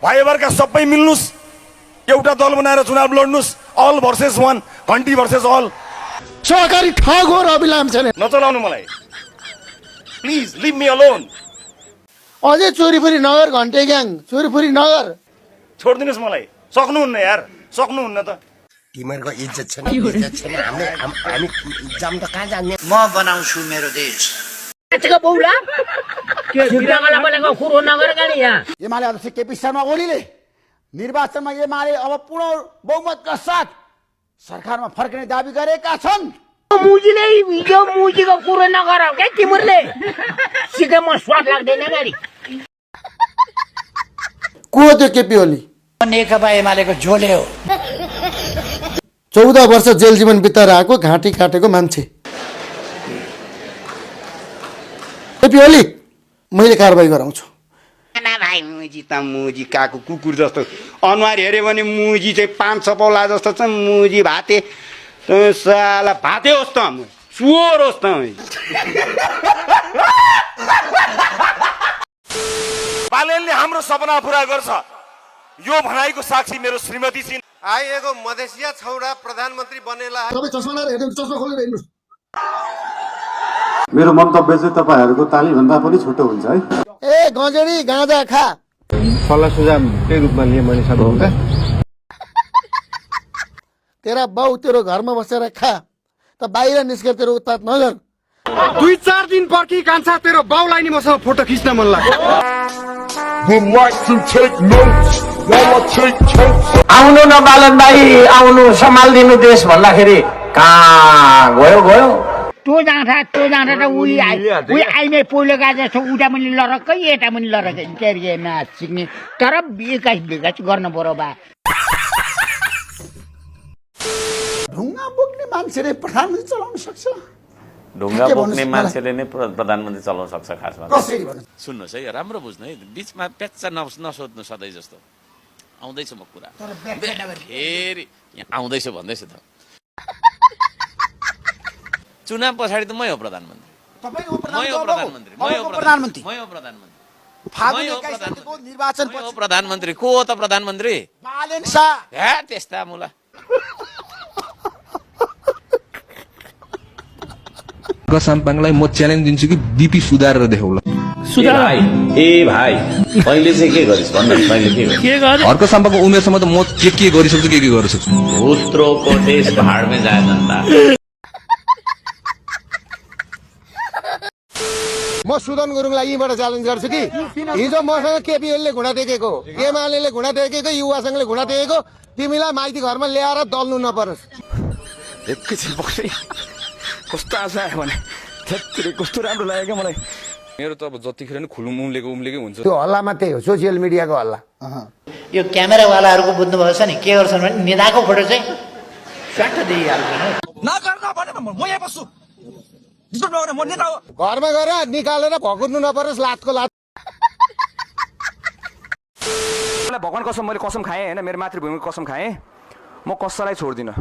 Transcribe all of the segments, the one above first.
भाइभरका सबै मिल्नुस्, एउटा दल बनाएर चुनाव लड्नुस्, अल भर्सेस वान, घन्टी भर्सेस अल। सहकारी ठग हो रवि लामिछाने। नचलाउनु मलाई, प्लिज लिभ मी अलोन। अझै चोरीफुरी नगर, घन्टे ग्याङ चोरीफुरी नगर। छोडिदिनुहोस् मलाई, सक्नुहुन्न यार, सक्नुहुन्न त। तिमीहरूको इज्जत छैन, इज्जत छैन। हामी जाम त कहाँ जाने? म बनाउँछु मेरो देश। एमाले अध्यक्ष केपी शर्मा ओलीले निर्वाचनमा एमाले अब पूर्ण बहुमतका साथ सरकारमा फर्किने दाबी गरेका छन्। मुजीले हिजो मुजीको कुरो नगर क्या तिमीहरूले सिधै म स्वाद लाग्दैन गाडी। को हो त्यो केपी ओली? नेकपा एमालेको झोले हो। 14 वर्ष जेल जीवन बिताएर आएको घाँटी काटेको मान्छे केपी ओली, मैले कारबाही गराउँछु। भाइ मुजी त मुजी काको कुकुर जस्तो अनुहार हेऱ्यो भने मुजी चाहिँ 5-6 पौला जस्तो छ। मुजी भाते साला भाते होस् त, सुवर होस् त। बालेनले हाम्रो सपना पुरा गर्छ, यो भनाइको साक्षी मेरो श्रीमती छिन्। आइएको मधेसिया छौरा प्रधानमन्त्री बनेला। तपाईँ चस्मा लगाएर हेर्नु, चस्मा खोलेर हेर्नुहोस्। मेरो मन्तव्य चाहिँ तपाईँहरूको तालीभन्दा पनि छोटो हुन्छ है। ए गजडी गाँजा खा। सल्लाह सुझाव त्यही रूपमा लिए मैले सक्नुहुन्छ। तेरा बाउ तेरो घरमा बसेर खा, त बाहिर निस्केर तेरो उत्पात नगर। 2-4 दिन पर्खी कान्छा, तेरो बाउलाई नि मसँग फोटो खिच्न मन लाग्यो। आउनु न बालन भाइ, आउनु सम्हालिदिनु देश भन्दाखेरि कहाँ गयो गयो। त्यो जाँदा त उही आइमै पहिलो गए जस्तो उता पनि लरक्कै यता पनि लरक्कै के अरे नाच सिक्ने। तर विकास गर्नु पर्यो बा। ढुङ्गा बोक्ने मान्छेले प्रधानमन्त्री चलाउन सक्छ? ढुङ्गा बोक्ने मान्छेले नै प्रधानमन्त्री चलाउन सक्छ? खासमा सुन्नुहोस् है, राम्रो बुझ्नु है, बिचमा प्याच्चा नसोध्नु सधैँ जस्तो। आउँदैछु म कुरा, फेरि यहाँ आउँदैछु भन्दैछु त। चुनाव पछाडि त मै हो प्रधानमन्त्री, प्रधानमन्त्री को हो त प्रधानमन्त्री? त्यस्ता मुला साम्पाङलाई म च्यालेन्ज दिन्छु कि बिपी सुधारेर देखाउला। ए भाइ मैले चाहिँ के गरिस् भन्नु, मैले के गरेँ? हर्क साम्पाको उमेरसम्म त म के गरिसक्छु, के गर्न सक्छु। भूत्रोको देश भाडमै जाए जनता। म सुदन गुरुङलाई यहीँबाट च्यालेन्ज गर्छु कि हिजो मसँग केपी ओलीले घुँडा टेकेको, एमाले घुँडा टेकेको, युवा संघले घुँडा टेकेको, तिमीलाई माइती घरमा ल्याएर दल्नु नपरोस्। एकैछिन बस्दै कस्तो आशा आयो भने कस्तो राम्रो लाग्यो क्या मलाई। मेरो त अब जतिखेर नि खुलुम उम्लेकै हुन्छ। त्यो हल्ला मात्रै हो, सोसियल मिडियाको हल्ला। यो क्यामेरावालाहरूको बुझ्नु भएको छ नि के गर्छन् भने नेताको फोटो चाहिँ स्वाट दिइहाल्छ। घरमा गएर निकालेर भकुर्नु नपरोस्, लातको लात। भगवान कसम मैले कसम खाएँ होइन, मेरो मातृभूमिको कसम खाएँ, म कसैलाई छोड्दिनँ।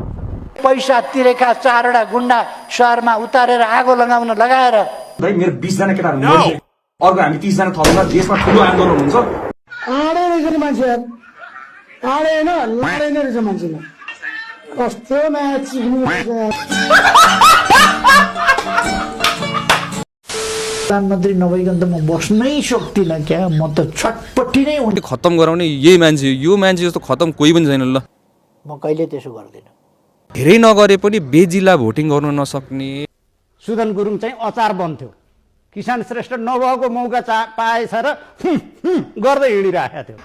पैसा तिरेका 4वटा गुन्डा सहरमा उतारेर आगो लगाएर भाइ मेरो 20 जना केटाहरू मर्यो, अर्को हामी 30 जना थप्दा देशमा ठुलो आन्दोलन हुन्छ। आडे रहेछ मान्छे, आडे होइन लाडे नै रहेछ मान्छेले। कस्तो म्याच प्रधानमन्त्री नभइकन त म बस्नै सक्दिनँ क्या। म त छटपट्टि नै हुन्छु। खत्तम गराउने यही मान्छे, यो मान्छे जस्तो खत्तम कोही पनि छैन। ल म कहिले त्यसो गर्दिनँ। धेरै नगरे पनि बेजिला भोटिङ गर्न नसक्ने। सुदन गुरुङ चाहिँ अचार बन्थ्यो, किसान श्रेष्ठ नभएको मौका पाएछ र गर्दै हिँडिरहेको थियो।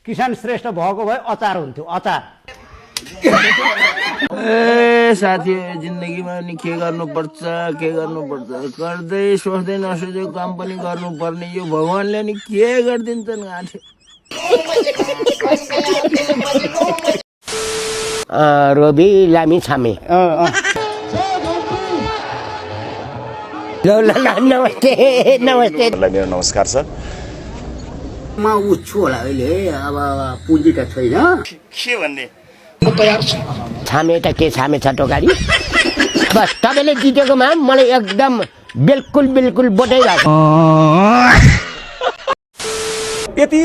किसान श्रेष्ठ भएको भए अचार हुन्थ्यो, अचार। ए साथी, जिन्दगीमा नि के गर्नुपर्छ गर्दै सोच्दै नसोचेको काम पनि गर्नुपर्ने। यो भगवानले नि के गरिदिन्छन् गाँठे। रवि लामी छामे। नमस्ते नमस्ते। मेरो नमस्कार छ। म उच्छु होला अहिले, अब पुँजी त छैन। के भन्ने? छामे त के छामे छ टोकारी। बस तपाईँले जितेकोमा मलाई एकदम बिल्कुल बधाई लाग्छ। यति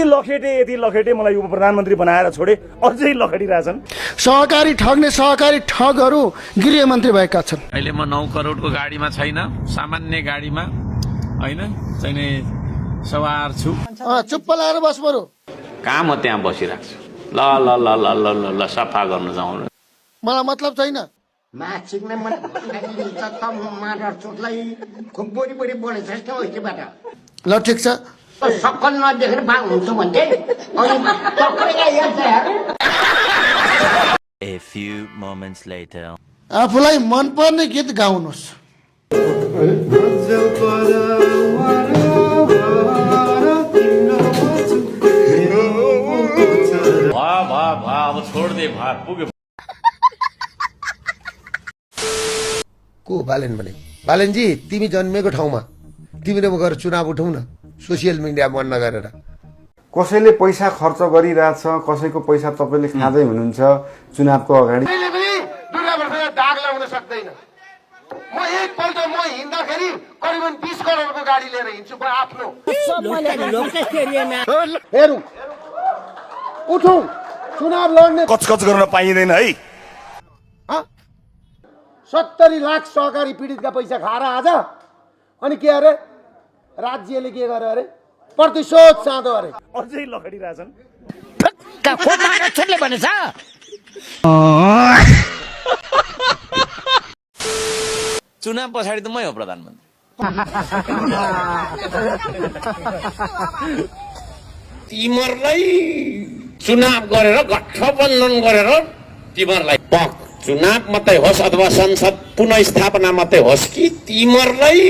लखेटे मलाई उप प्रधानमन्त्री बनाएर छोडे अझै लखेटिरहेछन्। सहकारी ठग्ने सहकारी ठगहरू गृहमन्त्री भएका छन्। अहिले म 9 करोडको गाडीमा छैन, सामान्य गाडीमा होइन चाहिँ सवार छु। चुप्प लाएर बस बरु। कहाँ म त्यहाँ बसिरहेको छु। ल ल ल ल ल ल ल सफा गर्न जाउँ। मलाई मतलब छैन। ल ठिक छ। सक्कल नदेखेर भाग हुन्छ भन्थे A few moments later. आफूलाई मनपर्ने गीत गाउनुहोस्। अब छोड दे पुग्यो। को बालेन भने बालेनजी तिमी जन्मेको ठाउँमा तिमी र म गएर चुनाव उठौँ न सोसियल मिडिया बन्द गरेर। कसैले पैसा खर्च गरिरहेछ, कसैको पैसा तपाईँले खाँदै हुनुहुन्छ चुनावको अगाडि। दाग लगाउन सक्दैन। म एकपल्ट म हिँड्दाखेरि करिबन 20 करोडको गाडी लिएर हिँड्छु आफ्नो। हेरौँ उठौँ चुनाव लड्ने। कचकच गर्न पाइँदैन है। 70 लाख सहकारी पीडितका पैसा खाएर आज अनि के अरे राज्यले के गर्यो अरे प्रतिशोध चाँदो अरे अझै लखेटिरहेछन्। भनेछ चुनाव पछाडि त मै हो प्रधानमन्त्री। तिमीहरूलाई चुनाव गरेर गठबन्धन गरेर तिमीहरूलाई चुनाव मात्रै होस् अथवा संसद पुनः स्थापना मात्रै होस् कि तिमीहरूलाई